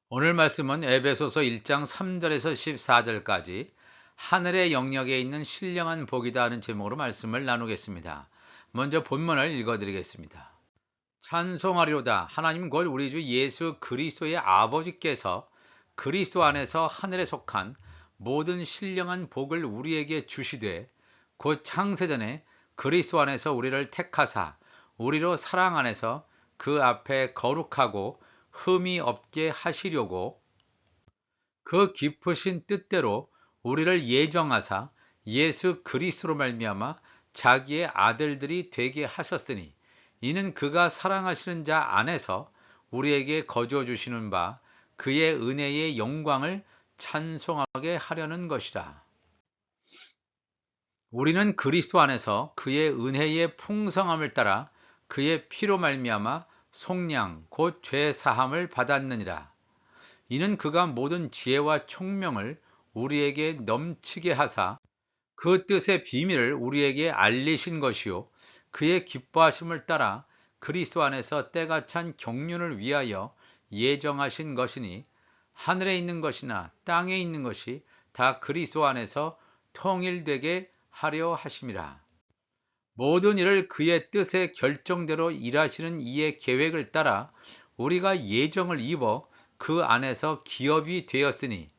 오늘 말씀은 에베소서 1장 3절에서 14절까지 하늘의 영역에 있는 신령한 복이다 하는 제목으로 말씀을 나누겠습니다. 먼저 본문을 읽어드리겠습니다. 찬송하리로다. 하나님 곧 우리 주 예수 그리스도의 아버지께서 그리스도 안에서 하늘에 속한 모든 신령한 복을 우리에게 주시되 곧 창세전에 그리스도 안에서 우리를 택하사 우리로 사랑 안에서 그 앞에 거룩하고 흠이 없게 하시려고 그 깊으신 뜻대로 우리를 예정하사 예수 그리스도로 말미암아 자기의 아들들이 되게 하셨으니 이는 그가 사랑하시는 자 안에서 우리에게 거저 주시는 바 그의 은혜의 영광을 찬송하게 하려는 것이라. 우리는 그리스도 안에서 그의 은혜의 풍성함을 따라 그의 피로 말미암아 속량 곧 죄 사함을 받았느니라. 이는 그가 모든 지혜와 총명을 우리에게 넘치게 하사 그 뜻의 비밀을 우리에게 알리신 것이요 그의 기뻐하심을 따라 그리스도 안에서 때가 찬 경륜을 위하여 예정하신 것이니 하늘에 있는 것이나 땅에 있는 것이 다 그리스도 안에서 통일되게 하려 하심이라. 모든 일을 그의 뜻의 결정대로 일하시는 이의 계획을 따라 우리가 예정을 입어 그 안에서 기업이 되었으니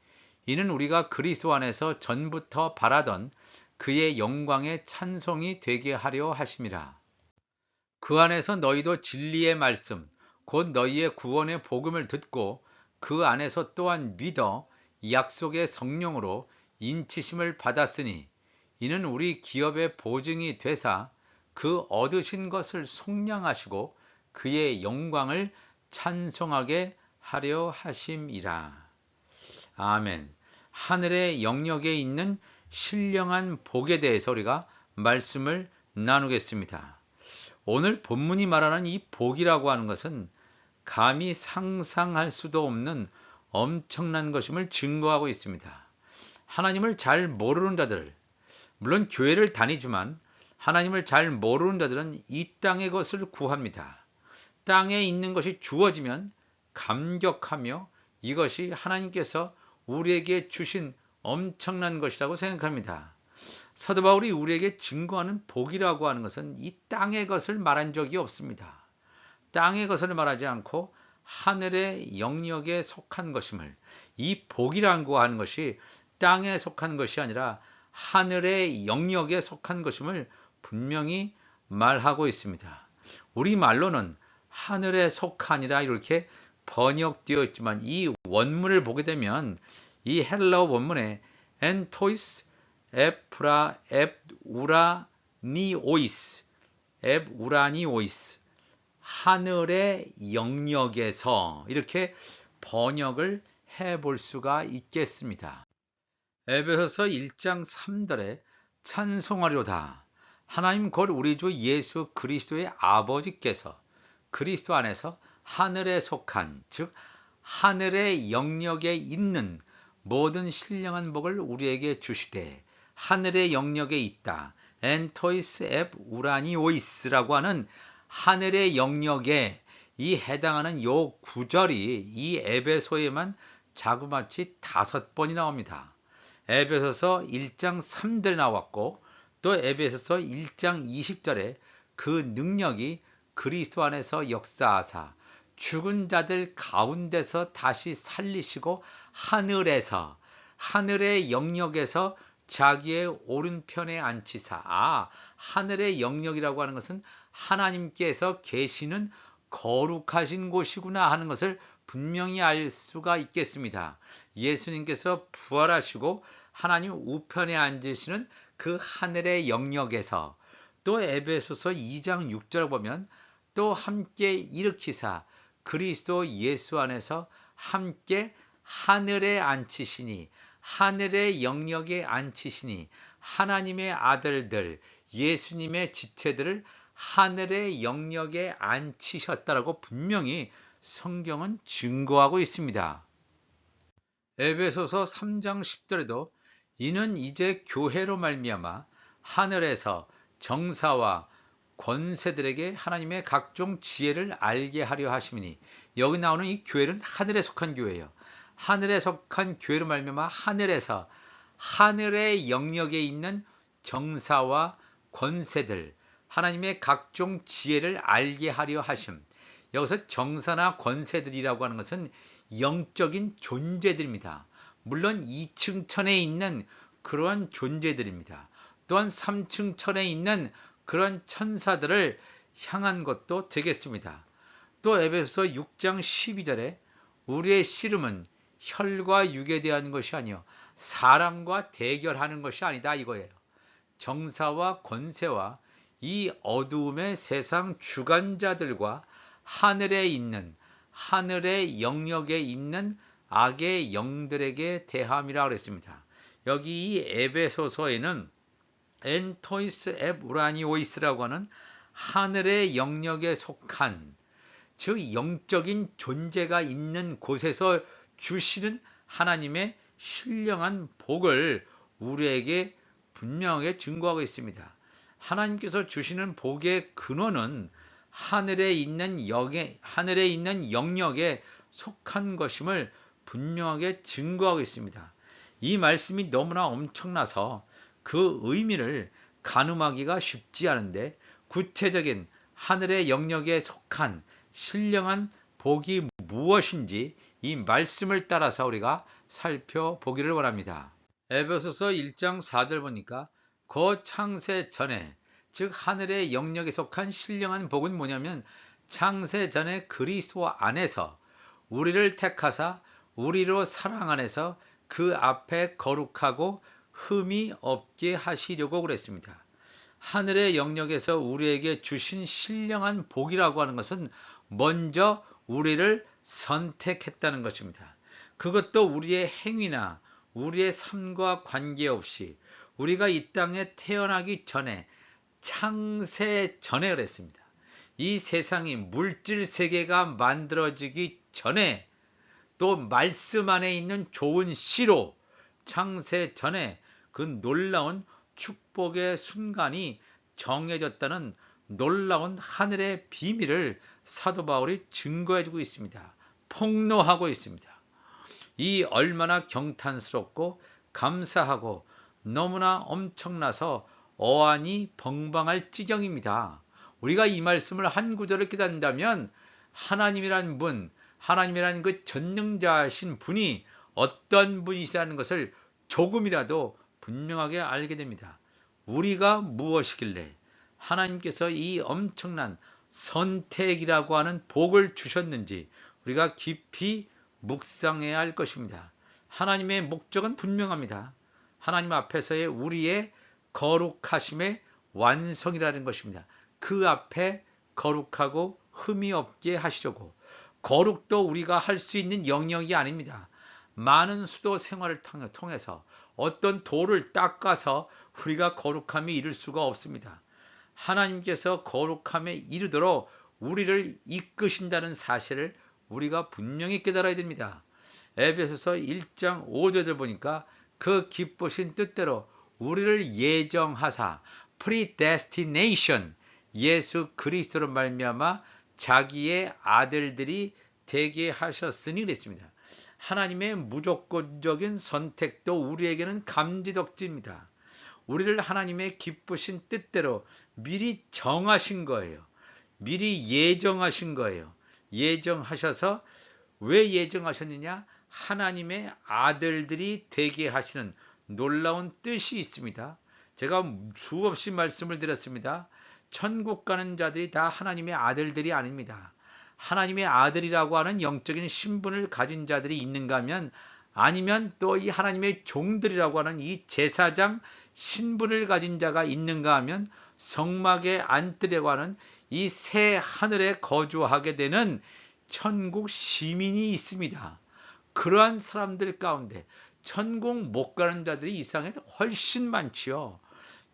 이는 우리가 그리스도 안에서 전부터 바라던 그의 영광의 찬송이 되게 하려 하심이라. 그 안에서 너희도 진리의 말씀 곧 너희의 구원의 복음을 듣고 그 안에서 또한 믿어 약속의 성령으로 인치심을 받았으니 이는 우리 기업의 보증이 되사 그 얻으신 것을 속량하시고 그의 영광을 찬송하게 하려 하심이라. 아멘. 하늘의 영역에 있는 신령한 복에 대해서 우리가 말씀을 나누겠습니다. 오늘 본문이 말하는 이 복이라고 하는 것은 감히 상상할 수도 없는 엄청난 것임을 증거하고 있습니다. 하나님을 잘 모르는 자들, 물론 교회를 다니지만 하나님을 잘 모르는 자들은 이 땅의 것을 구합니다. 땅에 있는 것이 주어지면 감격하며 이것이 하나님께서 우리에게 주신 엄청난 것이라고 생각합니다. 사도 바울이 우리에게 증거하는 복이라고 하는 것은 이 땅의 것을 말한 적이 없습니다. 땅의 것을 말하지 않고 하늘의 영역에 속한 것임을, 이 복이라고 하는 것이 땅에 속한 것이 아니라 하늘의 영역에 속한 것임을 분명히 말하고 있습니다. 우리말로는 하늘에 속한이라 이렇게 번역되어 있지만 이 원문을 보게 되면 이 헬라어 원문에 엔토이스 앱우라니오이스 하늘의 영역에서 이렇게 번역을 해볼 수가 있겠습니다. 에베소서 1장 3절에 찬송하리로다. 하나님 곧 우리 주 예수 그리스도의 아버지께서 그리스도 안에서 하늘에 속한 즉 하늘의 영역에 있는 모든 신령한 복을 우리에게 주시되 하늘의 영역에 있다. 엔토이스 앱 우라니오이스라고 하는 하늘의 영역에 이 해당하는 요 구절이 이 에베소에만 자그마치 5번이 나옵니다. 에베소서 1장 3절에 나왔고 또 에베소서 1장 20절에 그 능력이 그리스도 안에서 역사하사 죽은 자들 가운데서 다시 살리시고 하늘에서 하늘의 영역에서 자기의 오른편에 앉히사 하늘의 영역이라고 하는 것은 하나님께서 계시는 거룩하신 곳이구나 하는 것을 분명히 알 수가 있겠습니다. 예수님께서 부활하시고 하나님 우편에 앉으시는 그 하늘의 영역에서 또 에베소서 2장 6절 보면 또 함께 일으키사 그리스도 예수 안에서 함께 하늘에 앉히시니 하늘의 영역에 앉히시니 하나님의 아들들 예수님의 지체들을 하늘의 영역에 앉히셨다라고 분명히 성경은 증거하고 있습니다. 에베소서 3장 10절에도 이는 이제 교회로 말미암아 하늘에서 정사와 권세들에게 하나님의 각종 지혜를 알게 하려 하심이니 여기 나오는 이 교회는 하늘에 속한 교회예요. 하늘에 속한 교회로 말미암아 하늘에서 하늘의 영역에 있는 정사와 권세들, 하나님의 각종 지혜를 알게 하려 하심. 여기서 정사나 권세들이라고 하는 것은 영적인 존재들입니다. 물론 2층 천에 있는 그러한 존재들입니다. 또한 3층 천에 있는 그런 천사들을 향한 것도 되겠습니다. 또 에베소서 6장 12절에 우리의 씨름은 혈과 육에 대한 것이 아니요 사람과 대결하는 것이 아니다 이거예요. 정사와 권세와 이 어두움의 세상 주관자들과 하늘의 영역에 있는 악의 영들에게 대함이라 그랬습니다. 여기 이 에베소서에는 엔토이스 앱 우라니오이스라고 하는 하늘의 영역에 속한, 즉 영적인 존재가 있는 곳에서 주시는 하나님의 신령한 복을 우리에게 분명하게 증거하고 있습니다. 하나님께서 주시는 복의 근원은 하늘에 있는 영역에 속한 것임을 분명하게 증거하고 있습니다. 이 말씀이 너무나 엄청나서 그 의미를 가늠하기가 쉽지 않은데, 구체적인 하늘의 영역에 속한 신령한 복이 무엇인지 이 말씀을 따라서 우리가 살펴보기를 원합니다. 에베소서 1장 4절 보니까 그 창세 전에, 즉 하늘의 영역에 속한 신령한 복은 뭐냐면 창세 전에 그리스도 안에서 우리를 택하사 우리로 사랑 안에서 그 앞에 거룩하고 흠이 없게 하시려고 그랬습니다. 하늘의 영역에서 우리에게 주신 신령한 복이라고 하는 것은 먼저 우리를 선택했다는 것입니다. 그것도 우리의 행위나 우리의 삶과 관계없이 우리가 이 땅에 태어나기 전에, 창세 전에 그랬습니다. 이 세상이 물질 세계가 만들어지기 전에, 또 말씀 안에 있는 좋은 씨로 창세 전에 그 놀라운 축복의 순간이 정해졌다는 놀라운 하늘의 비밀을 사도 바울이 증거해주고 있습니다. 폭로하고 있습니다. 이 얼마나 경탄스럽고 감사하고 너무나 엄청나서 어안이 벙벙할 지경입니다. 우리가 이 말씀을 한 구절을 깨닫는다면 하나님이란 분, 하나님이라는 그 전능자이신 분이 어떤 분이시라는 것을 조금이라도 분명하게 알게 됩니다. 우리가 무엇이길래 하나님께서 이 엄청난 선택이라고 하는 복을 주셨는지 우리가 깊이 묵상해야 할 것입니다. 하나님의 목적은 분명합니다. 하나님 앞에서의 우리의 거룩하심의 완성이라는 것입니다. 그 앞에 거룩하고 흠이 없게 하시려고. 거룩도 우리가 할 수 있는 영역이 아닙니다. 많은 수도 생활을 통해서 어떤 돌을 닦아서 우리가 거룩함에 이를 수가 없습니다. 하나님께서 거룩함에 이르도록 우리를 이끄신다는 사실을 우리가 분명히 깨달아야 됩니다. 에베소서 1장 5절을 보니까 그 기쁘신 뜻대로 우리를 예정하사 predestination, 예수 그리스도로 말미암아 자기의 아들들이 되게 하셨으니 그랬습니다. 하나님의 무조건적인 선택도 우리에게는 감지덕지입니다. 우리를 하나님의 기쁘신 뜻대로 미리 정하신 거예요. 미리 예정하신 거예요. 예정하셔서, 왜 예정하셨느냐? 하나님의 아들들이 되게 하시는 놀라운 뜻이 있습니다. 제가 수없이 말씀을 드렸습니다. 천국 가는 자들이 다 하나님의 아들들이 아닙니다. 하나님의 아들이라고 하는 영적인 신분을 가진 자들이 있는가 하면, 아니면 또 이 하나님의 종들이라고 하는 이 제사장 신분을 가진 자가 있는가 하면, 성막에 앉으려고 하는 이 새 하늘에 거주하게 되는 천국 시민이 있습니다. 그러한 사람들 가운데 천국 못 가는 자들이 이 세상에 훨씬 많지요.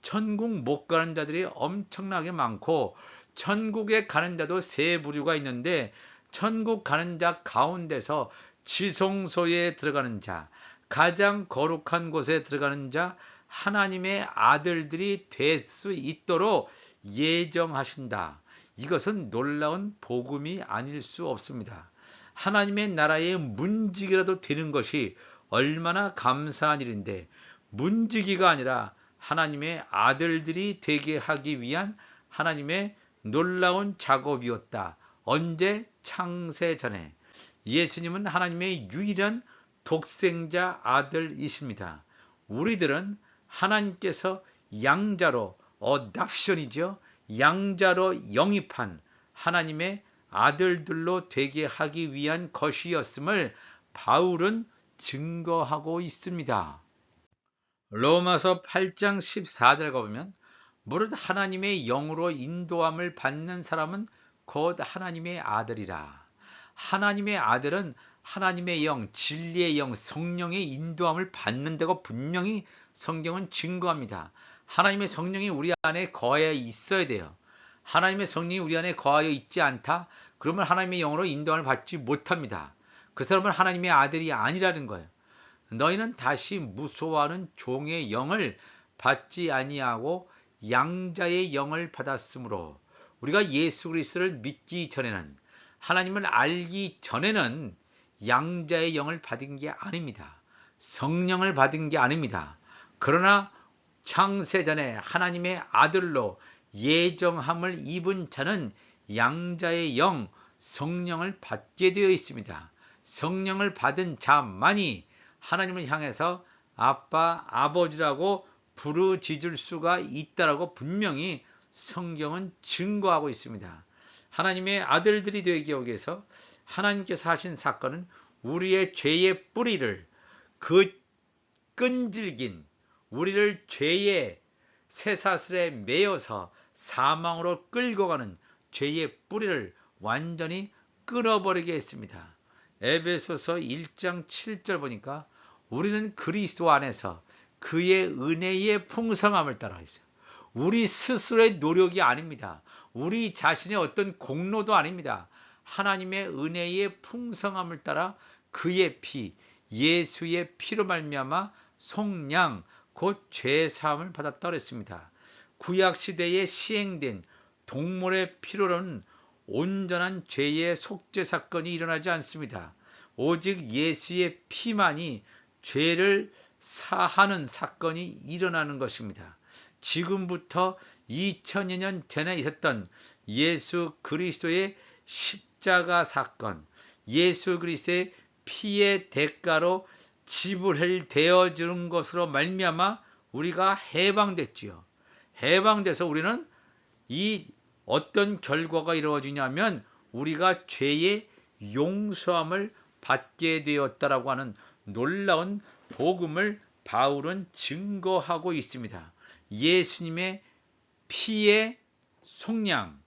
천국 못 가는 자들이 엄청나게 많고, 천국에 가는 자도 세 부류가 있는데, 천국 가는 자 가운데서 지성소에 들어가는 자, 가장 거룩한 곳에 들어가는 자, 하나님의 아들들이 될 수 있도록 예정하신다. 이것은 놀라운 복음이 아닐 수 없습니다. 하나님의 나라의 문지기라도 되는 것이 얼마나 감사한 일인데, 문지기가 아니라 하나님의 아들들이 되게 하기 위한 하나님의 놀라운 작업이었다. 언제? 창세 전에. 예수님은 하나님의 유일한 독생자 아들이십니다. 우리들은 하나님께서 양자로, 어답션이죠. 양자로 영입한 하나님의 아들들로 되게 하기 위한 것이었음을 바울은 증거하고 있습니다. 로마서 8장 14절 가보면, 무릇 하나님의 영으로 인도함을 받는 사람은 곧 하나님의 아들이라. 하나님의 아들은 하나님의 영, 진리의 영, 성령의 인도함을 받는다고 분명히 성경은 증거합니다. 하나님의 성령이 우리 안에 거하여 있어야 돼요. 하나님의 성령이 우리 안에 거하여 있지 않다? 그러면 하나님의 영으로 인도함을 받지 못합니다. 그 사람은 하나님의 아들이 아니라는 거예요. 너희는 다시 무소하는 종의 영을 받지 아니하고 양자의 영을 받았으므로, 우리가 예수 그리스도를 믿기 전에는, 하나님을 알기 전에는 양자의 영을 받은 게 아닙니다. 성령을 받은 게 아닙니다. 그러나 창세전에 하나님의 아들로 예정함을 입은 자는 양자의 영, 성령을 받게 되어 있습니다. 성령을 받은 자만이 하나님을 향해서 아빠, 아버지라고 부르짖을 수가 있다라고 분명히 성경은 증거하고 있습니다. 하나님의 아들들이 되기 위해서 하나님께서 하신 사건은 우리의 죄의 뿌리를, 그 끈질긴 우리를 죄의 쇠사슬에 매여서 사망으로 끌고 가는 죄의 뿌리를 완전히 끊어버리게 했습니다. 에베소서 1장 7절 보니까 우리는 그리스도 안에서 그의 은혜의 풍성함을 따라 있어요. 우리 스스로의 노력이 아닙니다. 우리 자신의 어떤 공로도 아닙니다. 하나님의 은혜의 풍성함을 따라 그의 피, 예수의 피로 말미암아 속량, 곧 죄사함을 받았다고 그랬습니다. 구약시대에 시행된 동물의 피로는 온전한 죄의 속죄 사건이 일어나지 않습니다. 오직 예수의 피만이 죄를 사하는 사건이 일어나는 것입니다. 지금부터 2000여 년 전에 있었던 예수 그리스도의 십자가 사건, 예수 그리스도의 피의 대가로 지불되어 주는 것으로 말미암아 우리가 해방됐지요. 해방돼서 우리는 이 어떤 결과가 이루어지냐면 우리가 죄의 용서함을 받게 되었다라고 하는 놀라운 복음을 바울은 증거하고 있습니다. 예수님의 피의 속량,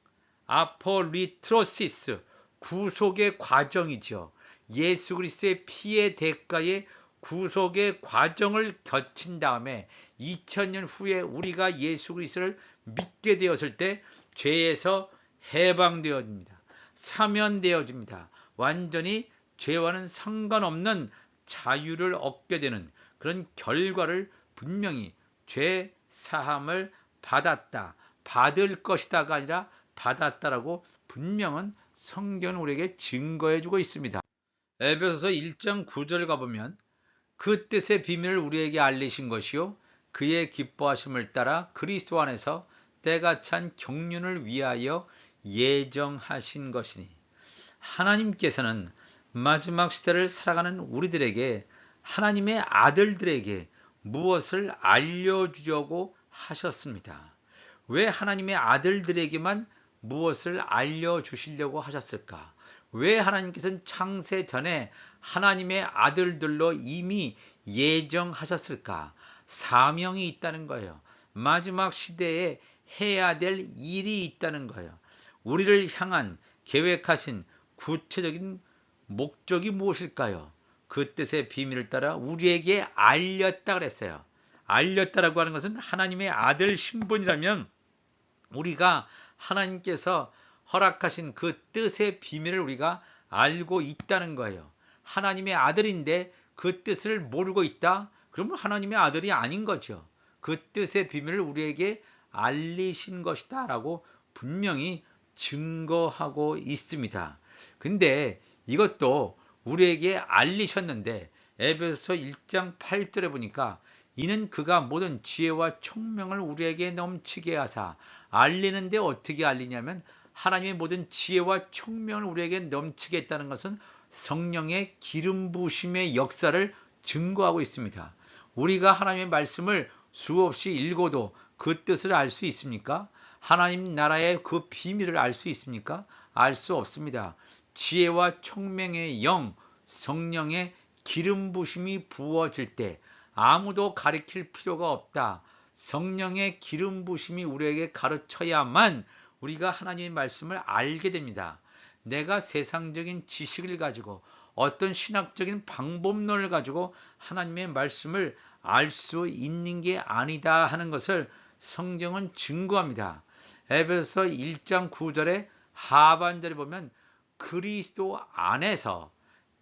아포리트로시스, 구속의 과정이죠. 예수 그리스도의 피의 대가의 구속의 과정을 거친 다음에 2000년 후에 우리가 예수 그리스도를 믿게 되었을 때 죄에서 해방되어집니다. 사면되어집니다. 완전히 죄와는 상관없는 자유를 얻게 되는 그런 결과를 분명히 죄 사함을 받았다, 받을 것이다가 아니라 받았다라고 분명한 성경은 우리에게 증거해 주고 있습니다. 에베소서 1장 9절 가보면, 그 뜻의 비밀을 우리에게 알리신 것이요 그의 기뻐하심을 따라 그리스도 안에서 때가 찬 경륜을 위하여 예정하신 것이니, 하나님께서는 마지막 시대를 살아가는 우리들에게, 하나님의 아들들에게 무엇을 알려주려고 하셨습니다. 왜 하나님의 아들들에게만 무엇을 알려주시려고 하셨을까? 왜 하나님께서는 창세 전에 하나님의 아들들로 이미 예정하셨을까? 사명이 있다는 거예요. 마지막 시대에 해야 될 일이 있다는 거예요. 우리를 향한 계획하신 구체적인 목적이 무엇일까요? 그 뜻의 비밀을 따라 우리에게 알렸다 그랬어요. 알렸다라고 하는 것은 하나님의 아들 신분이라면 우리가 하나님께서 허락하신 그 뜻의 비밀을 우리가 알고 있다는 거예요. 하나님의 아들인데 그 뜻을 모르고 있다? 그러면 하나님의 아들이 아닌 거죠. 그 뜻의 비밀을 우리에게 알리신 것이다 라고 분명히 증거하고 있습니다. 근데 이것도 우리에게 알리셨는데 에베소서 1장 8절에 보니까 이는 그가 모든 지혜와 총명을 우리에게 넘치게 하사 알리는데 어떻게 알리냐면 하나님의 모든 지혜와 총명을 우리에게 넘치게 했다는 것은 성령의 기름 부으심의 역사를 증거하고 있습니다. 우리가 하나님의 말씀을 수없이 읽어도 그 뜻을 알 수 있습니까? 하나님 나라의 그 비밀을 알 수 있습니까? 알 수 없습니다. 지혜와 총명의 영, 성령의 기름 부심이 부어질 때 아무도 가르칠 필요가 없다. 성령의 기름 부심이 우리에게 가르쳐야만 우리가 하나님의 말씀을 알게 됩니다. 내가 세상적인 지식을 가지고 어떤 신학적인 방법론을 가지고 하나님의 말씀을 알 수 있는 게 아니다 하는 것을 성경은 증거합니다. 에베소서 1장 9절에 하반절에 보면 그리스도 안에서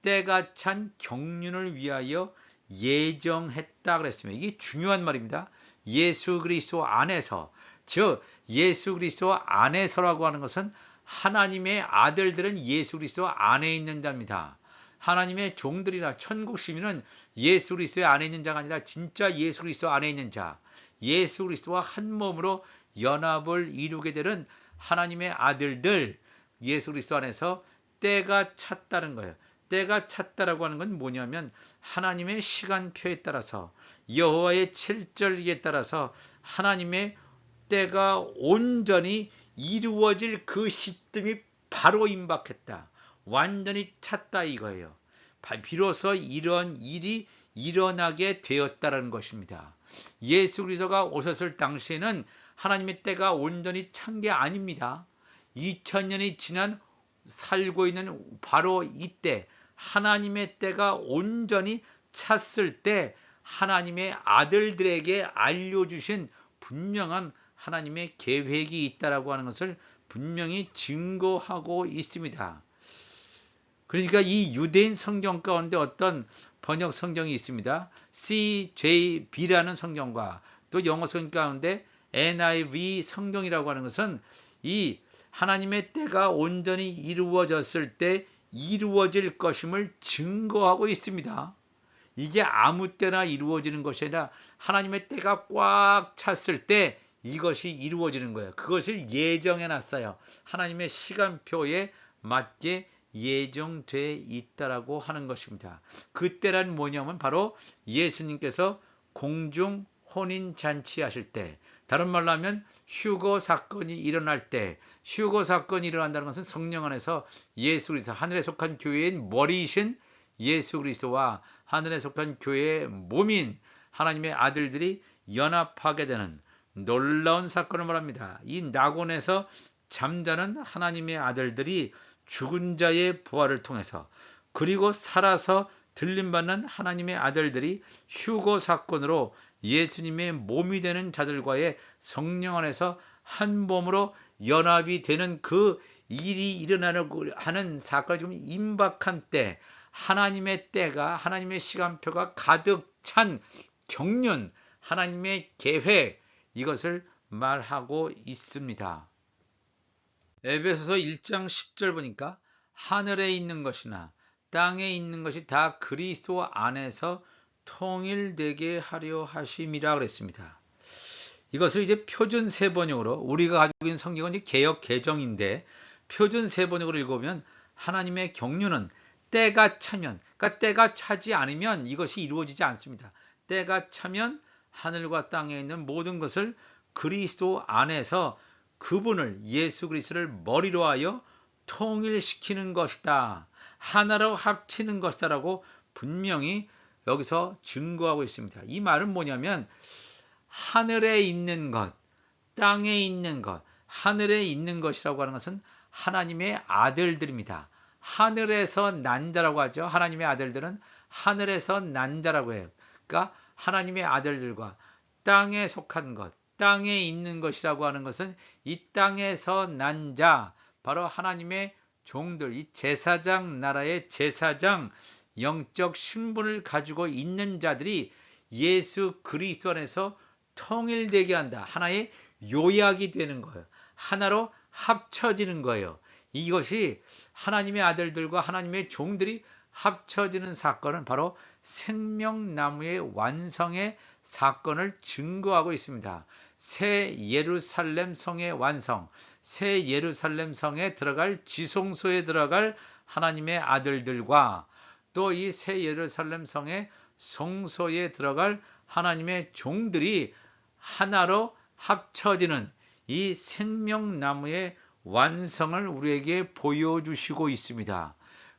때가 찬 경륜을 위하여 예정했다 그랬습니다. 이게 중요한 말입니다. 예수 그리스도 안에서, 즉 예수 그리스도 안에서라고 하는 것은 하나님의 아들들은 예수 그리스도 안에 있는 자입니다. 하나님의 종들이나 천국 시민은 예수 그리스도 안에 있는 자가 아니라 진짜 예수 그리스도 안에 있는 자, 예수 그리스도와 한 몸으로 연합을 이루게 되는 하나님의 아들들, 예수 그리스도 안에서 때가 찼다는 거예요. 때가 찼다라고 하는 건 뭐냐면 하나님의 시간표에 따라서 여호와의 7절기에 따라서 하나님의 때가 온전히 이루어질 그 시점이 바로 임박했다. 완전히 찼다 이거예요. 비로소 이런 일이 일어나게 되었다는 것입니다. 예수 그리스도가 오셨을 당시에는 하나님의 때가 온전히 찬 게 아닙니다. 2000년이 지난 살고 있는 바로 이때 하나님의 때가 온전히 찼을 때 하나님의 아들들에게 알려주신 분명한 하나님의 계획이 있다라고 하는 것을 분명히 증거하고 있습니다. 그러니까 이 유대인 성경 가운데 어떤 번역 성경이 있습니다. CJB라는 성경과 또 영어 성경 가운데 NIV 성경이라고 하는 것은 이 하나님의 때가 온전히 이루어졌을 때 이루어질 것임을 증거하고 있습니다. 이게 아무 때나 이루어지는 것이 아니라 하나님의 때가 꽉 찼을 때 이것이 이루어지는 거예요. 그것을 예정해 놨어요. 하나님의 시간표에 맞게 예정돼 있다라고 하는 것입니다. 그때란 뭐냐면 바로 예수님께서 공중 혼인 잔치 하실 때, 다른 말로 하면 휴거 사건이 일어날 때, 휴거 사건이 일어난다는 것은 성령 안에서 예수 그리스도, 하늘에 속한 교회인 머리이신 예수 그리스도와 하늘에 속한 교회의 몸인 하나님의 아들들이 연합하게 되는 놀라운 사건을 말합니다. 이 낙원에서 잠자는 하나님의 아들들이 죽은 자의 부활을 통해서, 그리고 살아서 들림받는 하나님의 아들들이 휴거 사건으로 예수님의 몸이 되는 자들과의 성령 안에서 한 몸으로 연합이 되는 그 일이 일어나는 하는 사건이 좀 임박한 때, 하나님의 때가, 하나님의 시간표가 가득 찬 경륜, 하나님의 계획, 이것을 말하고 있습니다. 에베소서 1장 10절 보니까 하늘에 있는 것이나 땅에 있는 것이 다 그리스도 안에서 통일되게 하려 하심이라 그랬습니다. 이것을 이제 표준 세번역으로, 우리가 가지고 있는 성경은 개역 개정인데 표준 세번역으로 읽으면 하나님의 경륜은 때가 차면, 그러니까 때가 차지 않으면 이것이 이루어지지 않습니다. 때가 차면 하늘과 땅에 있는 모든 것을 그리스도 안에서 그분을, 예수 그리스도를 머리로 하여 통일시키는 것이다. 하나로 합치는 것이다 라고 분명히 여기서 증거하고 있습니다. 이 말은 뭐냐면 하늘에 있는 것, 땅에 있는 것, 하늘에 있는 것이라고 하는 것은 하나님의 아들들입니다. 하늘에서 난 자라고 하죠. 하나님의 아들들은 하늘에서 난 자라고 해요. 그러니까 하나님의 아들들과 땅에 속한 것, 땅에 있는 것이라고 하는 것은 이 땅에서 난 자, 바로 하나님의 종들, 이 제사장 나라의 제사장, 영적 신분을 가지고 있는 자들이 예수 그리스도 안에서 통일되게 한다. 하나의 요약이 되는 거예요. 하나로 합쳐지는 거예요. 이것이 하나님의 아들들과 하나님의 종들이 합쳐지는 사건은 바로 생명나무의 완성의 사건을 증거하고 있습니다. 새 예루살렘 성의 완성, 새 예루살렘 성에 들어갈 지성소에 들어갈 하나님의 아들들과 또 이 새 예루살렘 성의 성소에 들어갈 하나님의 종들이 하나로 합쳐지는 이 생명나무의 완성을 우리에게 보여주시고 있습니다.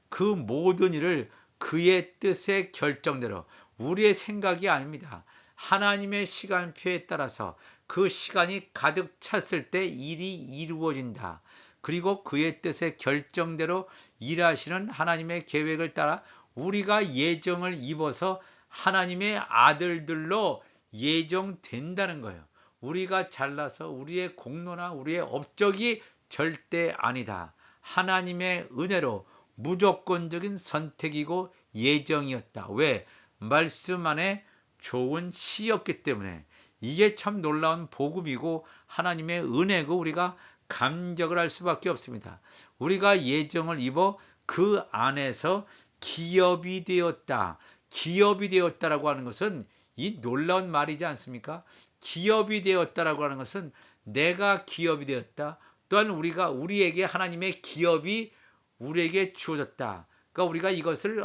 그 모든 일을 그의 뜻의 결정대로, 우리의 생각이 아닙니다. 하나님의 시간표에 따라서 그 시간이 가득 찼을 때 일이 이루어진다. 그리고 그의 뜻의 결정대로 일하시는 하나님의 계획을 따라 우리가 예정을 입어서 하나님의 아들들로 예정된다는 거예요. 우리가 잘나서 우리의 공로나 우리의 업적이 절대 아니다. 하나님의 은혜로 무조건적인 선택이고 예정이었다. 왜? 말씀 안에 좋은 시였기 때문에. 이게 참 놀라운 복음이고 하나님의 은혜고 우리가 감격을 할 수밖에 없습니다. 우리가 예정을 입어 그 안에서 기업이 되었다. 기업이 되었다라고 하는 것은 이 놀라운 말이지 않습니까? 기업이 되었다라고 하는 것은 내가 기업이 되었다. 또한 우리에게 하나님의 기업이 우리에게 주어졌다. 그러니까 우리가 이것을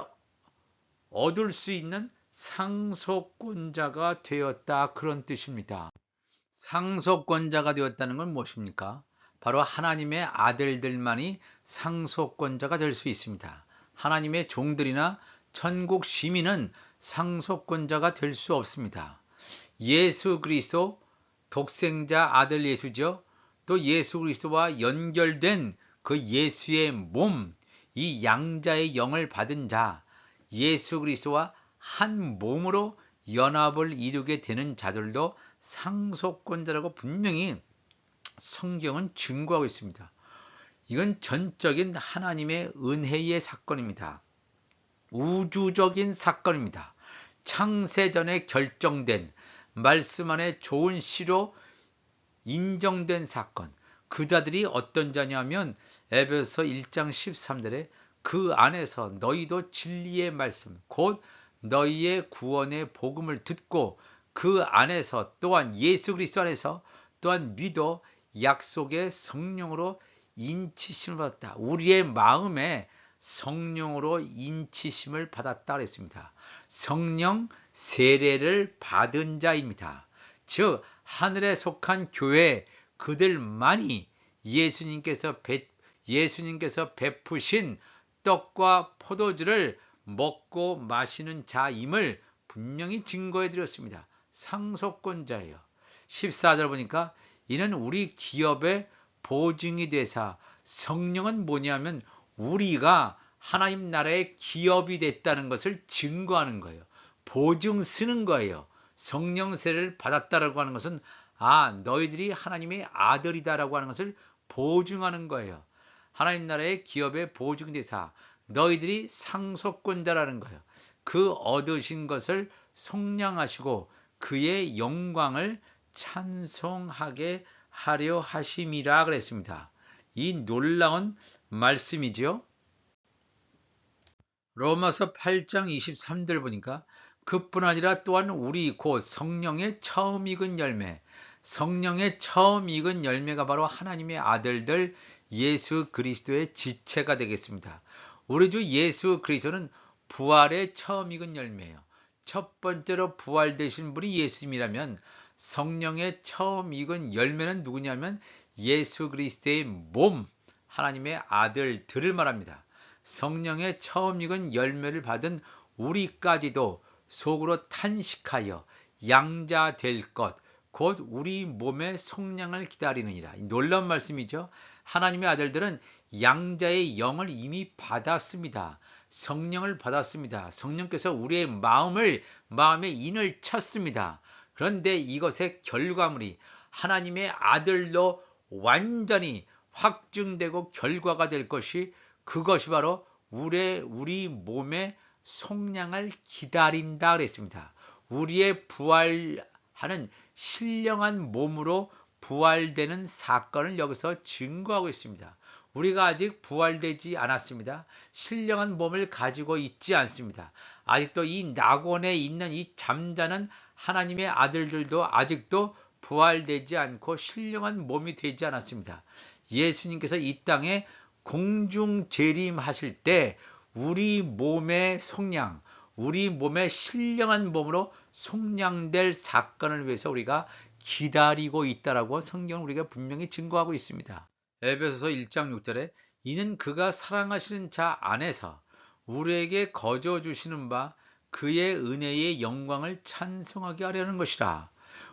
얻을 수 있는 상속권자가 되었다. 그런 뜻입니다. 상속권자가 되었다는 건 무엇입니까? 바로 하나님의 아들들만이 상속권자가 될 수 있습니다. 하나님의 종들이나 천국 시민은 상속권자가 될 수 없습니다. 예수 그리스도 독생자 아들 예수죠. 또 예수 그리스도와 연결된 그 예수의 몸, 이 양자의 영을 받은 자, 예수 그리스도와 한 몸으로 연합을 이루게 되는 자들도 상속권자라고 분명히 성경은 증거하고 있습니다. 이건 전적인 하나님의 은혜의 사건입니다. 우주적인 사건입니다. 창세전에 결정된 말씀 안에 좋은 시로 인정된 사건. 그 자들이 어떤 자냐면 에베소 1장 13절에 그 안에서 너희도 진리의 말씀 곧 너희의 구원의 복음을 듣고 그 안에서 또한 예수 그리스도 안에서 또한 믿어 약속의 성령으로 인치심을 받았다. 우리의 마음에 성령으로 인치심을 받았다 그랬습니다. 성령 세례를 받은 자입니다. 즉 하늘에 속한 교회 그들만이 예수님께서 베푸신 떡과 포도주를 먹고 마시는 자임을 분명히 증거해 드렸습니다. 상속권자예요. 14절 보니까 이는 우리 기업의 보증이 되사, 성령은 뭐냐면 우리가 하나님 나라의 기업이 됐다는 것을 증거하는 거예요. 보증 쓰는 거예요. 성령 세례를 받았다라고 하는 것은 너희들이 하나님의 아들이다라고 하는 것을 보증하는 거예요. 하나님 나라의 기업의 보증대사, 너희들이 상속권자라는 거예요. 그 얻으신 것을 속량하시고 그의 영광을 찬송하게 하려 하심이라 그랬습니다. 이 놀라운 말씀이죠. 로마서 8장 23절 보니까 그뿐 아니라 또한 우리 곧 성령의 처음 익은 열매, 성령의 처음 익은 열매가 바로 하나님의 아들들 예수 그리스도의 지체가 되겠습니다. 우리 주 예수 그리스도는 부활의 처음 익은 열매예요. 첫 번째로 부활되신 분이 예수님이라면 성령의 처음 익은 열매는 누구냐면 예수 그리스도의 몸, 하나님의 아들들을 말합니다. 성령의 처음 익은 열매를 받은 우리까지도 속으로 탄식하여 양자 될 것, 곧 우리 몸의 속량을 기다리느니라. 놀라운 말씀이죠. 하나님의 아들들은 양자의 영을 이미 받았습니다. 성령을 받았습니다. 성령께서 우리의 마음에 인을 쳤습니다. 그런데 이것의 결과물이 하나님의 아들로 완전히 확증되고 결과가 될 것이, 그것이 바로 우리 몸의 속량을 기다린다 그랬습니다. 우리의 부활하는 신령한 몸으로 부활되는 사건을 여기서 증거하고 있습니다. 우리가 아직 부활되지 않았습니다. 신령한 몸을 가지고 있지 않습니다. 아직도 이 낙원에 있는 이 잠자는 하나님의 아들들도 아직도 부활되지 않고 신령한 몸이 되지 않았습니다. 예수님께서 이 땅에 공중 재림하실 때 우리 몸의 속량, 우리 몸의 신령한 몸으로 속량될 사건을 위해서 우리가 기다리고 있다라고 성경은 우리가 분명히 증거하고 있습니다. 에베소서 1장 6절에 이는 그가 사랑하시는 자 안에서 우리에게 거저 주시는 바 그의 은혜의 영광을 찬송하게 하려는 것이라.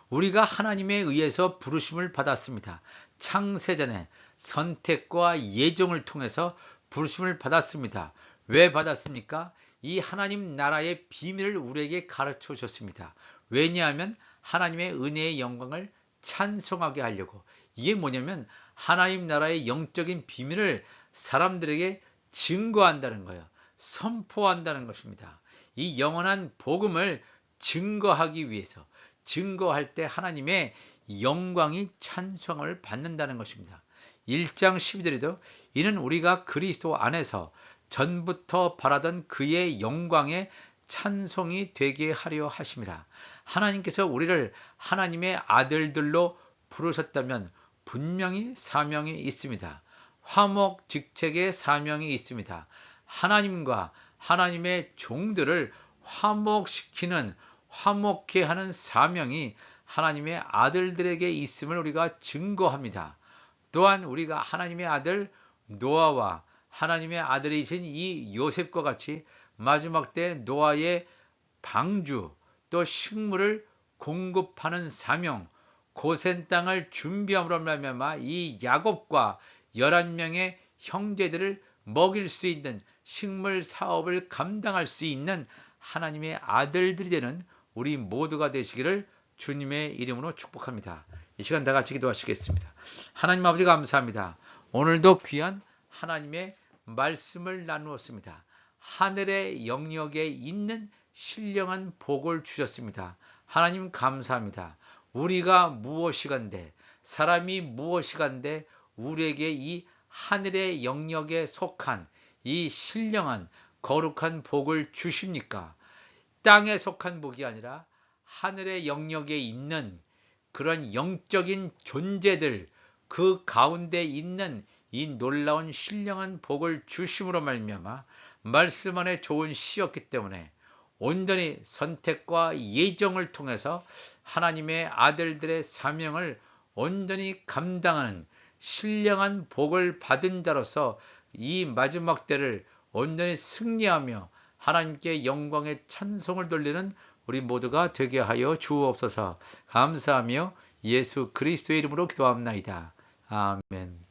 우리가 하나님에 의해서 부르심을 받았습니다. 창세전에 선택과 예정을 통해서 부르심을 받았습니다. 왜 받았습니까? 이 하나님 나라의 비밀을 우리에게 가르쳐 줬습니다. 왜냐하면 하나님의 은혜의 영광을 찬송하게 하려고. 이게 뭐냐면 하나님 나라의 영적인 비밀을 사람들에게 증거한다는 거예요. 선포한다는 것입니다. 이 영원한 복음을 증거하기 위해서, 증거할 때 하나님의 영광이 찬송을 받는다는 것입니다. 1장 12절에도 이는 우리가 그리스도 안에서 전부터 바라던 그의 영광의 찬송이 되게 하려 하심이라. 하나님께서 우리를 하나님의 아들들로 부르셨다면 분명히 사명이 있습니다. 화목직책의 사명이 있습니다. 하나님과 하나님의 종들을 화목시키는, 화목케 하는 사명이 하나님의 아들들에게 있음을 우리가 증거합니다. 또한 우리가 하나님의 아들 노아와 하나님의 아들이신 이 요셉과 같이 마지막 때 노아의 방주 또 식물을 공급하는 사명, 고센 땅을 준비함으로 말미암아 이 야곱과 11명의 형제들을 먹일 수 있는 식물 사업을 감당할 수 있는 하나님의 아들들이 되는 우리 모두가 되시기를 주님의 이름으로 축복합니다. 이 시간 다 같이 기도하시겠습니다. 하나님 아버지 감사합니다. 오늘도 귀한 하나님의 말씀을 나누었습니다. 하늘의 영역에 있는 신령한 복을 주셨습니다. 하나님 감사합니다. 우리가 무엇이간데, 사람이 무엇이간데 우리에게 이 하늘의 영역에 속한 이 신령한 거룩한 복을 주십니까? 땅에 속한 복이 아니라 하늘의 영역에 있는 그런 영적인 존재들, 그 가운데 있는 이 놀라운 신령한 복을 주심으로 말미암아 말씀 안에 좋은 시였기 때문에 온전히 선택과 예정을 통해서 하나님의 아들들의 사명을 온전히 감당하는 신령한 복을 받은 자로서 이 마지막 때를 온전히 승리하며 하나님께 영광의 찬송을 돌리는 우리 모두가 되게 하여 주옵소서. 감사하며 예수 그리스도의 이름으로 기도합나이다. 아멘.